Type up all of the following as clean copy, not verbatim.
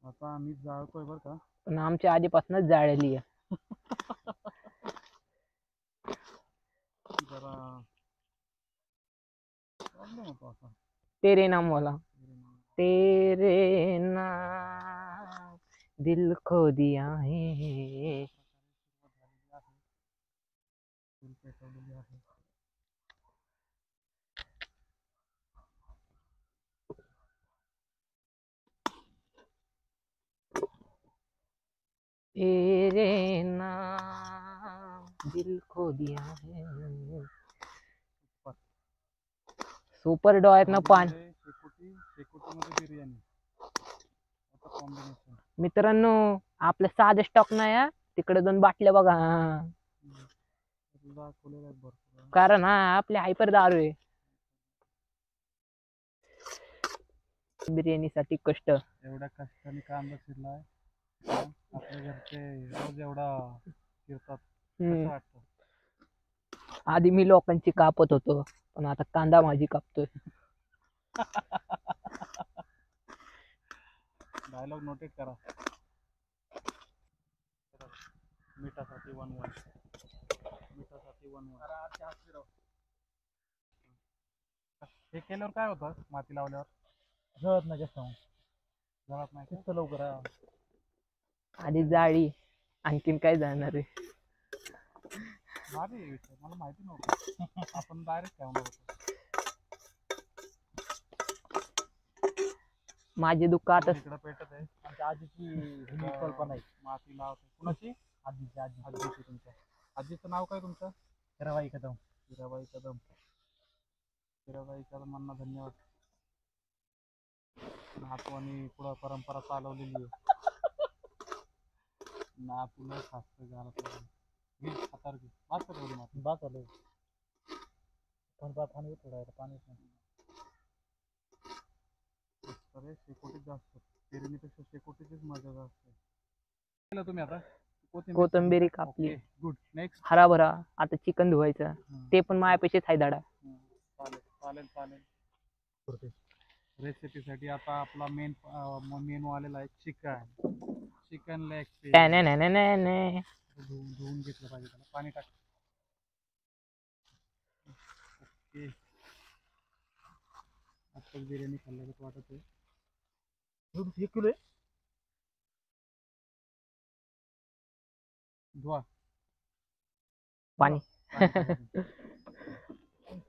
आता आम्ही जाळतोय बरं का. पण आमच्या आधीपासूनच जाळली आहे. जरा प्रॉब्लेम होतो असा. तेरे नाम वाला, तेरे नाम दिल खो दिया है. पेटवलेली आहे. तेरे नाम दिल खो दिया है. सुपर डोळ्यात ना पान. शेकोटी शेकोटीमध्ये बिर्याणी आता कॉम्बिनेशन. मित्रांनो आपलं साधे स्टॉक नाही हा, तिकडे 2 बाटल्या बघा. दाखवलेलं आहे भरपूर. कारण हा आपले हायपर दारू आहे. बिर्याणीसाठी कष्ट. एवढ्या कष्टाने कांदा शिरलाय. आपल्या घरचे रोज एवढा फिरतात. कसं वाटतं? आधी मी लोकांची कापत होतो, पण आता कांदा माझी कापतोय. डायलॉग नोटेट करा. मिठासाठी 1-1. मिठासाठी 1-1. हे केल्यावर काय होतं? माती लावल्यावर जळत नाही जास्त. जळत नाही जास्त लवकर. आधी जाळी, आणखीन काय जाणार आहे. भारी विषय, मला माहिती नव्हतं. आपण डायरेक्ट ठेवणार होतो. माझे दुःख आता इकडे पेटत आहे. आमच्या आजीची कल्पना आहे. माती लावते. कुणाची? आजीची. तुमच्या आजीचं नाव काय तुमचं? हिराबाई कदम. हिराबाई कदम. हिराबाई कदमांना धन्यवाद. नातवानी पुढं परंपरा चालवलेली आहे. नातूला शास्त्र झालं पाहिजे. हातावर घे. बास कर एवढी माती. बास झालं. पण पाणी थोडं पाणी अरे शेकोटीत जास्त. पेरणीपेक्षा शेकोटीचीच मजा जास्त आहे. केलं तुम्ही आता? कोथिंबीर कापली. गुड. नेक्स्ट हराभरा. आता चिकन धुवायचं, ते पण माझ्यापेक्षाच आहे दाडा. चालेल चालेल चालेल. रेसिपीसाठी आता आपला मेनू आलेला आहे चिकन लेग पीस. धुवून घेतलं पाहिजे. त्याला पाणी टाक. ओके. आजकाल बिर्याणी खाल्ल्याचं वाटत आहे. 1 किलो आहे. धुवा. पाणी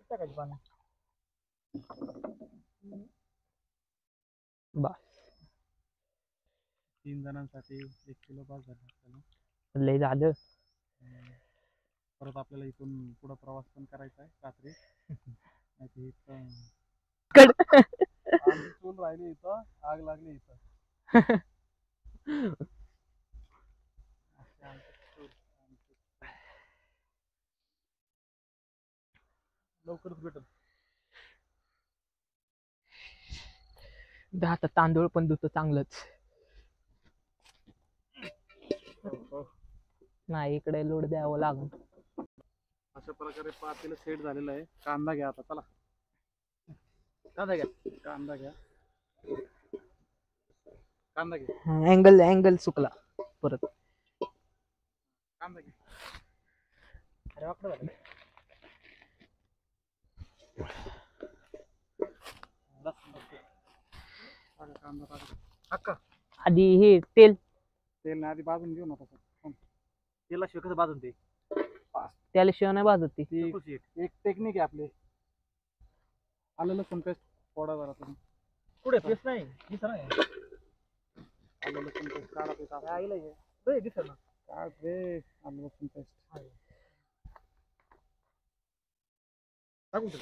टाकायचं पाणी. बस 3 जणांसाठी 1 किलो बस झालं आपल्याला. लय झालं. परत आपल्याला इथून पुढं प्रवास पण करायचा आहे रात्री. आमची चूल राहिली इथं, आग लागली इथं. लवकरच भेटल. आता तांदूळ पण धुतो चांगलंच. नाही इकडे लोड द्यावं लागून. अशा प्रकारे पातेलं सेट झालेलं आहे. कांदा घ्या आता. चला कांदा घ्या. कांदा घ्या. कांदा घ्या. अँगल चुकला परत. कांदा घ्या. अरे वाकडं झालं. कांदा टाका. हक्का. आधी हे तेल आधी भाजून घेऊ नका. तेलाशिवाय कसं भाजून ते? त्याल्याशिवाय नाही भाजत ती. एक टेक्निक आहे आपली. आलं लसूण पेस्ट थोडा जरा तुम्ही. कुठे पेस्ट नाही दिसत नाही. आलं लसूण पेस्ट काढा. पेस्ट आईला हे दिसत ना. काय रे आलं लसूण पेस्ट टाकून ठेव.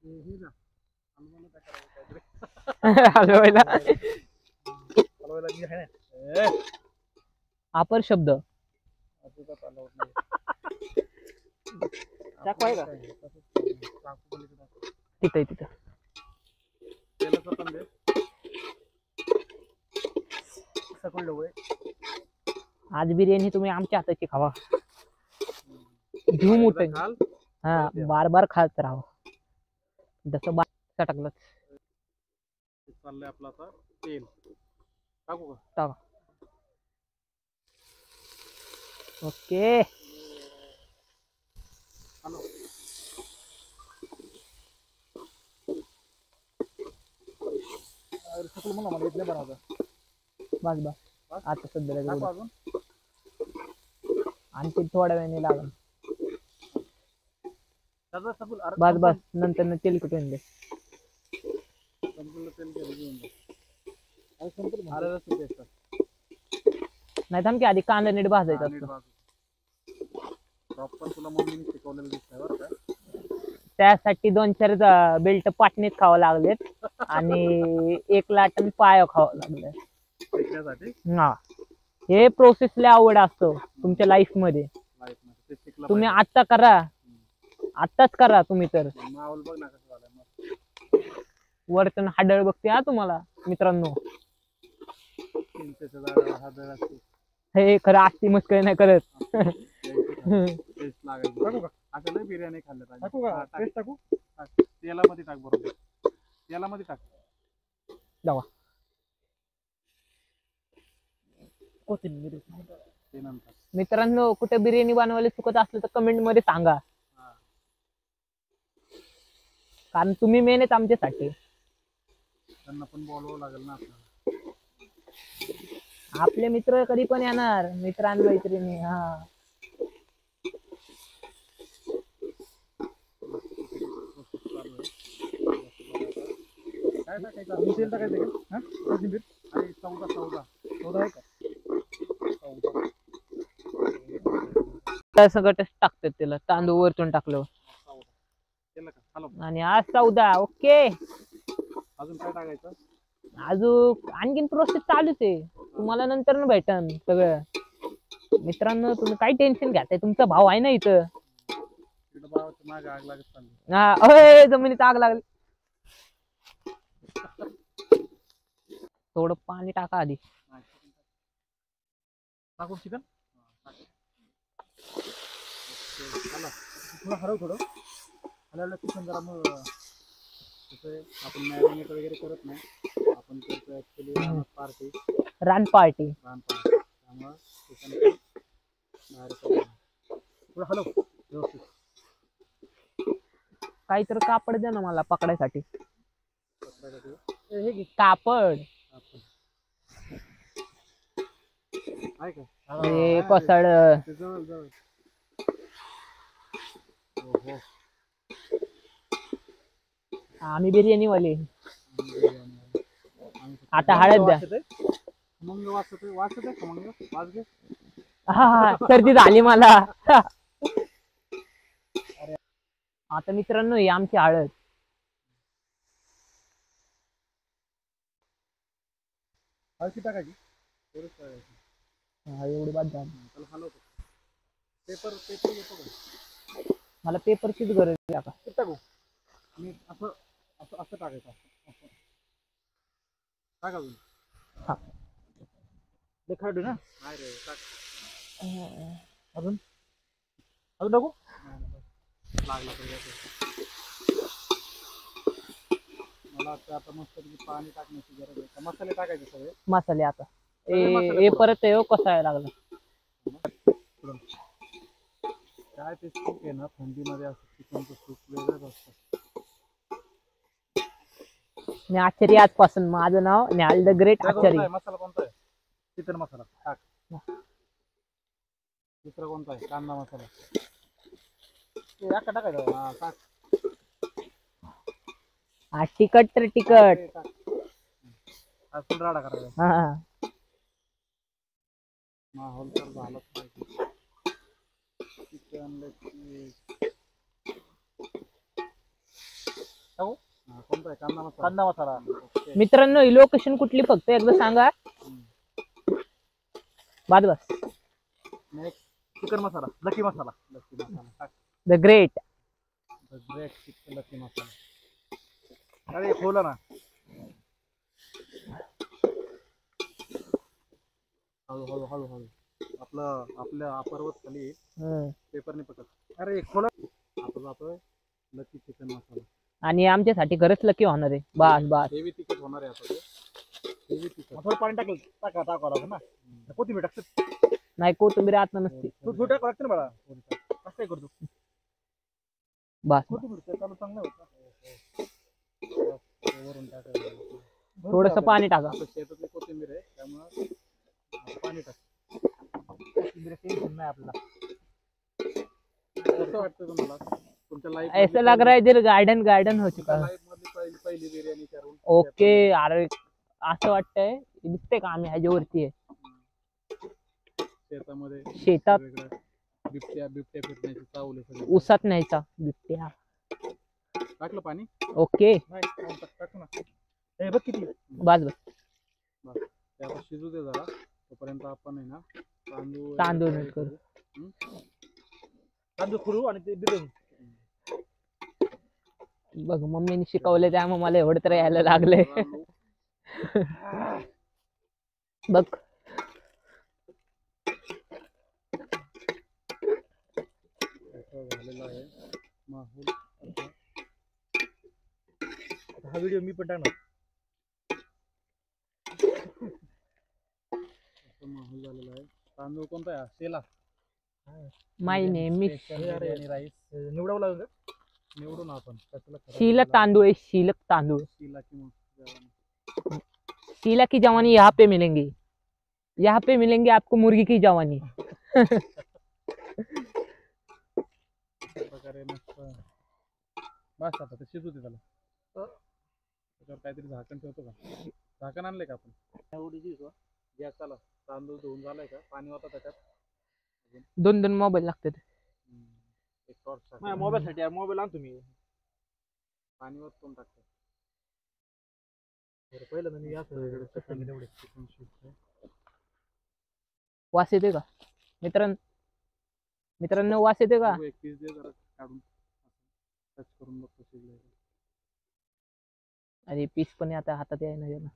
हे ना हलवायला हलवायला आहे ना. अपर शब्द. अजिबात अलाउड नाही. चाकू आहे का? चाकू तिथं तेलाचं पण दे. सगळं वय. आज बिर्याणी तुम्ही आमच्या हाताची खावा. घेऊ मोठं. हा बार बार खात राहा. जसं टाकलं चाललंय आपलं आता तेल टाकू का? टाका. ओके. हॅलो सकल म्हणा मला इथले बरं होतं. बस बस आता सध्याला टाकू एवढं. अजून आणखी थोड्या वेळाने लागेल. त्याचं सकल बस बस नंतर तेल कुठून दे. संपूर्ण तेल घेऊन जा. आणि संपूर्ण अरे रस्ते टेस्ट नाही थांब की आधी कांदा नीट भाजायचा नीट असतो. बाजू प्रॉपर तुला मम्मीने शिकवलेलं दिसतंय बरं का. त्यासाठी 2-4 बेल्ट पाटणीत खावं लागलेत आणि 1 लाटण पाय खावं लागले. शिकण्यासाठी हा हे प्रोसेसला आवड असतो तुमच्या लाईफ मध्ये. लाईफ मध्ये ते शिकलं तुम्ही पाहिजे. आता करा. आत्ताच करा तुम्ही तर. माहोल बघ ना कसं झालंय मग. वरतून हाडळ बघते हा तुम्हाला मित्रांनो. चिंचेच्या झाडावर हादळ असते. हे खरं आस्ती मस्करी नाही करत. टेस्ट लागायची. टाकू का? असं लय बिर्याणी खाल्लं पाहिजे. टाकू का? टेस्ट टाकू? टाक. तेलामध्ये टाक बरोबर. तेलामध्ये टाक. जावा. कोथिंबीर ते नंतर. मित्रांनो कुठे बिर्याणी बनवायला चुकत असलं तर कमेंट मध्ये सांगा. हा. कारण तुम्ही मेन आहेत आमच्यासाठी. त्यांना पण बोलवावं लागेल ना आपल्याला. आपले मित्र कधी पण येणार. मित्रांमैत्रिणी हा. काय टाकायचं? तेल टाकायचं का? हा? कोथिंबीर? आणि 14 आहे का? 14 सगळं टाकतात त्याला तांदूळ वरतून टाकलं. केलं का? हॅलो. आणि आज 14 ओके. अजून काय टाकायचं? अजून आणखीन प्रोसेस चालूच आहे. तुम्हाला नंतर भेटन सगळं. मित्रांनो तुम्ही काही टेन्शन घ्यायचं तुमचा भाऊ आहे ना इथं. तिकडं भावाच्या मागे आग लागत चालली. हा अय जमिनीत आग लागली. थोडं पाणी टाका आधी. टाकू चिकन? थोडं हरव थोडं हलवलं चिकन जरा मग कसं आपण मॅरिनेट वगैरे करत नाही. आपण करतो ॲक्च्युली पार्टी. रान पार्टी. त्यामुळं चिकन बाहेर थोडं हलव व्यवस्थित. काहीतरी कापड द्या ना मला पकडायसाठी. हे घे कापड. आहे का? हे कोसळ. जवळ जवळ. हो हो. आम्ही बिर्याणी वाले. आता हळद द्या. खमंग वाजतोय वाजतोय खमंग वाज घे. हा सर्दी झाली मला. आता मित्रांनो ही आमची हळद. हळद टाकायची. थोडंच टाकायची. हा एवढी बाद झाली. त्याला हलवतो. पेपर पेपर येतो का? मला पेपरचीच गरज आहे आता. टाकू मी असं असं असं टाकायचं असं टाका तुम्ही. हा. देखाडू ना नाही रे टाक. अजून अजून टाकू लागला मला वाटतं आता मस्त पाणी टाकण्याची गरज आहे. मसाले टाकायचे सगळे. मसाले आता हे परत आहे कसा लागला. काय ते सूप आहे ना थंडीमध्ये असं चिकनचं सूप वेगळंच असतं. मी आश्चर्य आजपासून माझं नाव न्याल द ग्रेट आश्चर्य. मसाला कोणता आहे? चिकन मसाला टाक. दुसरा कोणता आहे? कांदा मसाला. ते अख्खा टाकायचं. हा टाक. हा तिखट तर तिखट. हा फुल राडा करायचा. हा माहोल तर झालाच पाहिजे. चिकन कोणता आहे? कांदा मसाला. कांदा मसाला. मित्रांनो ही लोकेशन कुठली फक्त एकदा सांगा. बाद बस. Chicken masala lucky masala. Lucky masala टाक. The great. The great chicken lucky masala. अरे खोला ना. हळू हळू हळू हळू आपल्या पर्वत खाली पेपरने पकड. अरे खोला. आता जातोय लकी चिकन मसाला. आणि आमच्यासाठी खरंच लकी होणार आहे. बस बस. हेवी तिखट होणार आहे आता ते. हेवी तिखट. थोडं पाणी टाकावं लागेल ना. कोथिंबीर टाकतो. नाही कोथिंबीर आता नसते. थोडं टाकावं लागतं ना बाळा. कसं काय करतो बस कोथिंबीर चालू चांगलं होतं. वरून टाकायचं. थोडस पाणी टाका. आपल्या शेतातली कोथिंबीर आहे त्यामुळे पाणी टाक. कोथिंबीर टेन्शन नाही आपल्याला. कसं वाटतं तुम्हाला तुमच्या लाईफ ऐसा लग रहा है इधर गार्डन गार्डन हो चुका है. लाईफ मधली पहिली बिर्याणी करून ओके. अरे असं वाटतंय दिसते का आम्ही ह्याच्यावरती आहे शेतामध्ये शेतात वेगळं बिबट्या फिरण्याची चावले सगळे. उसात न्यायचा बिबट्या. टाकलं पाणी ओके नाही टाकू ना. हे बघ किती बस बस. ते आता शिजू दे जरा तोपर्यंत आपण आहे ना तांदूळ नाही करू. तांदूळ करू आणि ते बिर्याणी बघ मम्मीने शिकवले त्यामुळे मला एवढं तर यायला लागलंय. बघ झालेला आहे माहोल. हा व्हिडिओ मी पण टाकणार. माहोल झालेला आहे. तांदूळ कोणता आहे सेला माई नेहमी आणि राईस निवडावं लागेल का निवडून आपण शीलक तांदूळ है. शीलक तांदूळ. शीला किंवा शीला की जवानी यहाँ पे मिलेंगी. यहाँ पे मिलेंगे आपको मुर्गी की जवानी. प्रकारे मस्त बस आता ते शिजू दे त्याला. त्याच्यावर काहीतरी झाकण ठेवतो का. झाकण आणले का आपण गॅस चला. तांदूळ धुवून झालाय का पाणी होतं त्याच्यात. दोन दोन मोबाईल लागतात. एक टॉर्च मोबाईल साठी मोबाईल आणतो मी. पाणी वरतून टाकतो. पहिलं तर मी वास येते का मित्रांनो वास येते का. एक पीस दे जरा काढून टच करून बघतो शिजलंय का. अरे पीस पण आता हातात यायला गेला.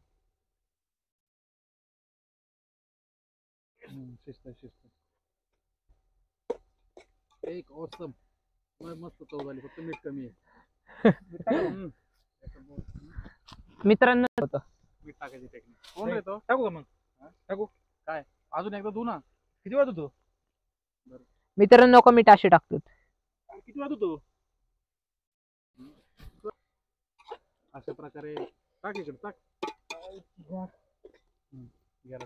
शिजतंय एक ऑसम. मस्त चव झाली फक्त मीठ कमी आहे. मित्रांनो मीठ टाकायची टेक्निक कोण येतो टाकू का मग टाकू काय अजून एकदा धु ना. किती वाजतो तो मित्रांनो कमी टाशे टाकतात. किती वाजतो अशा प्रकारे टाक इकडे टाक. गेला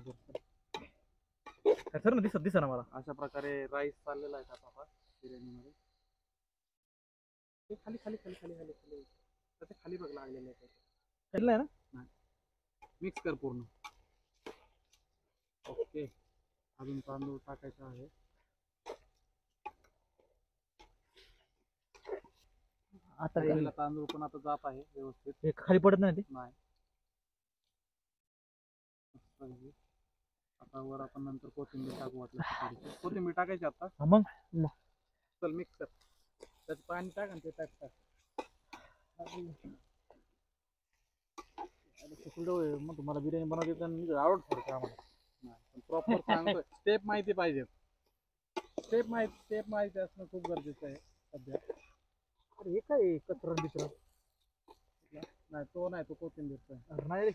सर ना दिसत ना मला. अशा प्रकारे राईस चाललेला आहे आता बिर्याणी मध्ये. खाली खाली खाली खाली खाली खाली त्याच्या खाली बघ लागलेलं आहे. खाल्लंय ना मिक्स कर पूर्ण. ओके अजून तांदूळ टाकायचा आहे. आता तांदूळ पण आता जात आहे व्यवस्थित. खाली पडत नाही ते नाही. आता वर आपण नंतर कोथिंबीर टाकू वाटलं. कोथिंबीर टाकायची आता मग चल मिक्स कर. त्यात पाणी टाक आणि ते टाक. मग तुम्हाला बिर्याणी बनवते आवडत आम्हाला. प्रॉपर सांगतोय स्टेप माहिती पाहिजे. स्टेप माहिती असणं खूप गरजेचं आहे सध्या. अरे हे काय कचरा बिचरा नाही तो कोथिंबीरचा नाही.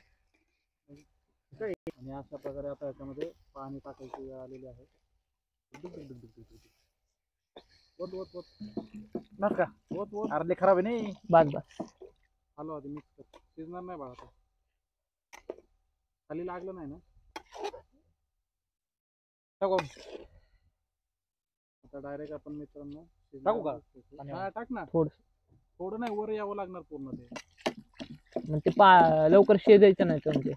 आणि अशा प्रकारे आता याच्यामध्ये पाणी टाकायची आलेली आहे. अर्धे खराब आहे नाही. बस बस. हॅलो आधी मिक्स कर. शिजणार नाही बाळा. खाली लागलं नाही ना. आता डायरेक्ट आपण मित्रांनो टाकू का टाक ना. थोडं नाही वर यावं लागणार पूर्ण ते. मग ते लवकर शिजायचं नाही म्हणजे